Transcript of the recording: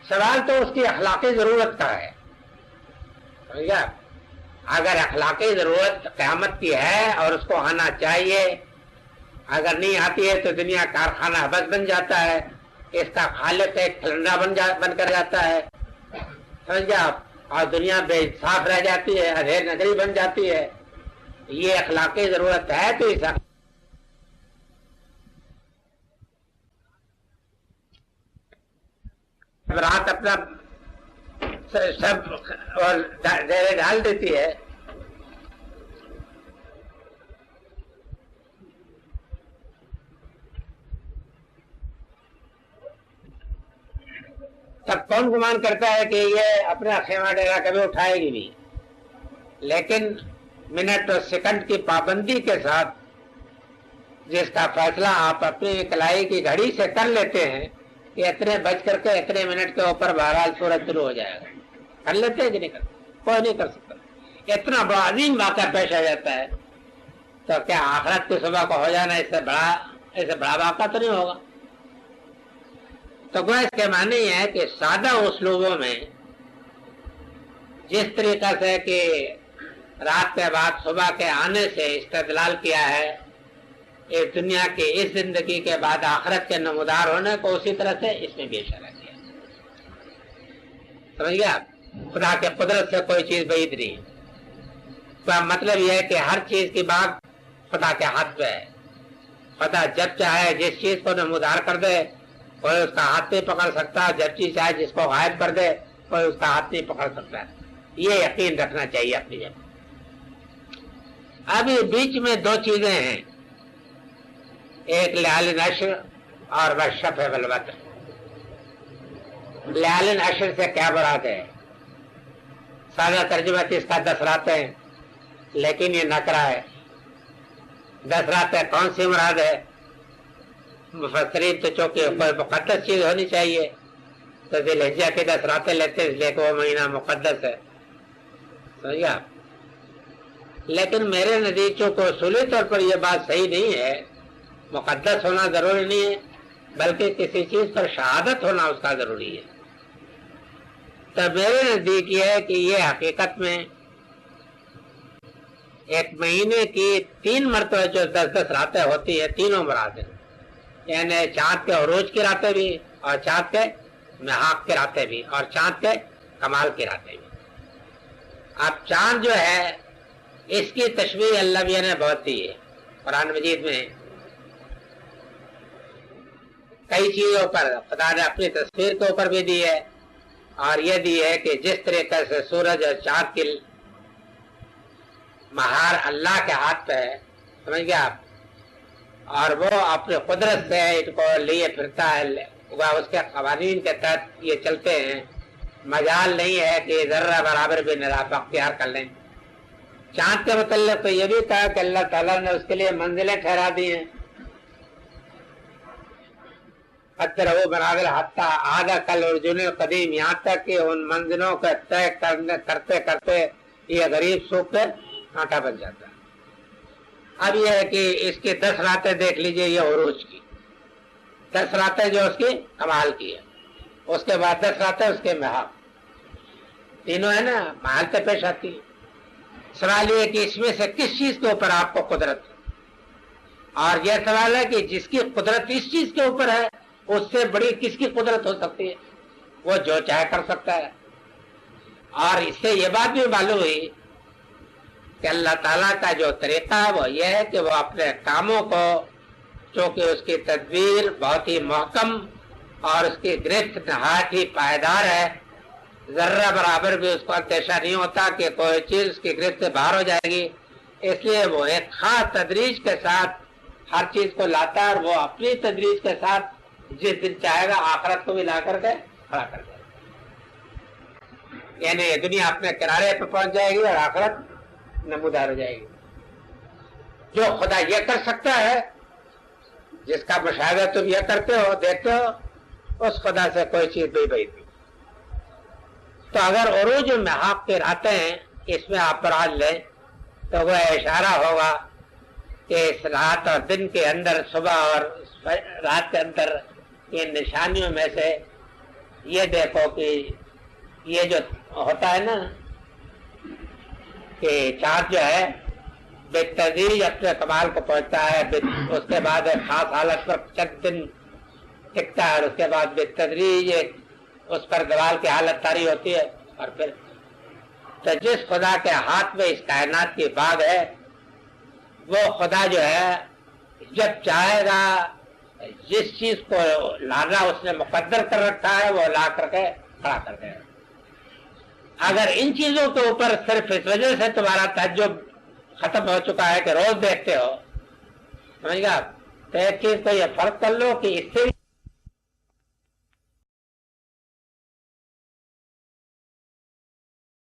سوال تو اس کی اخلاقی ضرورت کا ہے. سمجھا؟ اگر اخلاقی ضرورت قیامت کی ہے اور اس کو آنا چاہیے، اگر نہیں آتی ہے تو دنیا کارخانہ حبس بن جاتا ہے، اس کا خالق ایک کھلنڈا بن کر جاتا ہے. سمجھا؟ اور دنیا بے انصاف رہ جاتی ہے، اندھیر نگری بن جاتی ہے. یہ اخلاقی ضرورت ہے تو اس رات اپنا سب اور ڈیرے ڈال دیتی ہے. تب کون گمان کرتا ہے کہ یہ اپنا خیمہ ڈیرا کبھی اٹھائے گی نہیں. لیکن منٹ اور سیکنڈ کی پابندی کے ساتھ جس کا فیصلہ آپ اپنی کلائی کی گھڑی سے کر لیتے ہیں کہ اتنے بج کر کے اتنے منٹ کے اوپر بہرحال سورج شروع ہو جائے گا، کر لیتے ہیں کہ نہیں کرتے؟ کوئی نہیں کر سکتا. اتنا بڑا عظیم واقعہ پیش آ جاتا ہے تو کیا آخرت کی صبح کو ہو جانا اس سے بڑا واقعہ تو نہیں ہوگا؟ تو گویا اس کے معنی یہ ہے کہ سادہ اسلوبوں میں جس طریقہ سے کہ رات کے بعد صبح کے آنے سے استدلال کیا ہے اس دنیا کی اس زندگی کے بعد آخرت کے نمودار ہونے کو، اسی طرح سے اس میں بھی اشارہ کیا. سمجھ گیا؟ خدا کے قدرت سے کوئی چیز بعید نہیں. مطلب یہ ہے کہ ہر چیز کی بات خدا کے ہاتھ پہ ہے. خدا جب چاہے جس چیز کو نمودار کر دے کوئی اس کا ہاتھ نہیں پکڑ سکتا، جب چیز چاہے جس کو غائب کر دے کوئی اس کا ہاتھ نہیں پکڑ سکتا. یہ یقین رکھنا چاہیے اپنی جگہ. ابھی بیچ میں دو چیزیں ہیں، ایک لیال نشر اور وشف والوتر. لیال نشر سے کیا مراد ہے؟ سادہ ترجمہ اس کا 10 راتیں، لیکن یہ نکرہ ہے. 10 راتیں کون سی مراد ہے؟ مفسرین تو چونکہ کوئی مقدس چیز ہونی چاہیے تو ذی الحجہ کی 10 راتیں لیتے ہیں، اس لیے کہ وہ مہینہ مقدس ہے. سمجھا؟ لیکن میرے نتیجوں کو اصولی طور پر یہ بات صحیح نہیں ہے. مقدس ہونا ضروری نہیں ہے، بلکہ کسی چیز پر شہادت ہونا اس کا ضروری ہے. تو میرے نزدیک یہ ہے کہ یہ حقیقت میں ایک مہینے کی 3 مرتبہ جو 10 راتیں ہوتی ہیں تینوں مراد ہیں، یعنی چاند کے عروج کی راتیں بھی اور چاند کے محاق کی راتیں بھی اور چاند کے کمال کی راتیں بھی. اب چاند جو ہے اس کی تشبیہ اللہ میاں نے بہت دی ہے قرآن مجید میں. کئی چیزوں پر خدا نے اپنی تصویر کے اوپر بھی دی ہے اور یہ دی ہے کہ جس طریقے سے سورج اور چاند کی مہار اللہ کے ہاتھ پہ ہے. سمجھ گیا آپ؟ اور وہ اپنی قدرت سے ان کو لیے پھرتا ہے، اس کے قوانین کے تحت یہ چلتے ہیں. مجال نہیں ہے کہ ذرہ برابر بھی نرافہ اختیار کر لیں. چاند کے متعلق تو یہ بھی کہا کہ اللہ تعالیٰ نے اس کے لیے منزلیں ٹھہرا دی ہیں. قدر وہ مناظر حتیٰ آگا کل ارجن قدیم، یہاں تک کہ ان منزلوں کا طے کرتے کرتے یہ غریب سوکھ کر آٹا بن جاتا ہے. اب یہ ہے کہ اس کی 10 راتیں دیکھ لیجئے، یہ عروج کی 10 راتیں جو اس کی کمال کی ہے، اس کے بعد 10 راتیں اس کے محاق، تینوں ہے نا محال سے پیش آتی ہے. سوال یہ کہ اس میں سے کس چیز کے اوپر آپ کو قدرت ہے؟ اور یہ سوال ہے کہ جس کی قدرت اس چیز کے اوپر ہے اس سے بڑی کس کی قدرت ہو سکتی ہے؟ وہ جو چاہے کر سکتا ہے. اور اس سے یہ بات بھی معلوم ہوئی کہ اللہ تعالیٰ کا جو طریقہ ہے وہ یہ ہے کہ وہ اپنے کاموں کو، چونکہ اس کی تدبیر بہت ہی محکم اور اس کی گرفت نہایت ہی پائیدار ہے، ذرہ برابر بھی اس کو اندیشہ نہیں ہوتا کہ کوئی چیز اس کی گرفت سے باہر ہو جائے گی. اس لیے وہ ایک خاص تدریج کے ساتھ ہر چیز کو لاتا ہے، اور وہ اپنی تدریج کے ساتھ جس دن چاہے گا آخرت کو بھی لا کر کے کھڑا کر دے گا. یعنی دنیا اپنے کنارے پہ پہنچ جائے گی اور آخرت نمودار ہو جائے گی. جو خدا یہ کر سکتا ہے، جس کا مشاہدہ تم یہ کرتے ہو دیکھتے ہو، اس خدا سے کوئی چیز نہیں بعید. تو اگر عروج محاق کے راتیں ہیں اس میں آپ براد لیں تو وہ اشارہ ہوگا کہ اس رات اور دن کے اندر، صبح اور رات کے اندر، ان نشانیوں میں سے یہ دیکھو کہ یہ جو ہوتا ہے نا کہ چاند جو ہے بے تدریج اپنے کمال کو پہنچتا ہے، اس کے بعد ایک خاص حالت پر چند دن ٹکتا ہے اور اس کے بعد بے تدریج اس پر زوال کی حالت طاری ہوتی ہے، اور پھر تو جس خدا کے ہاتھ میں اس کائنات کی باغ ہے وہ خدا جو ہے جب چاہے گا جس چیز کو لانا اس نے مقدر کر رکھا ہے وہ لا کر کے کھڑا کر دے. اگر ان چیزوں کے اوپر صرف اس وجہ سے تمہارا تعجب ختم ہو چکا ہے کہ روز دیکھتے ہو، سمجھ گا، تو ایک چیز کو یہ فرق کر لو کہ اس سے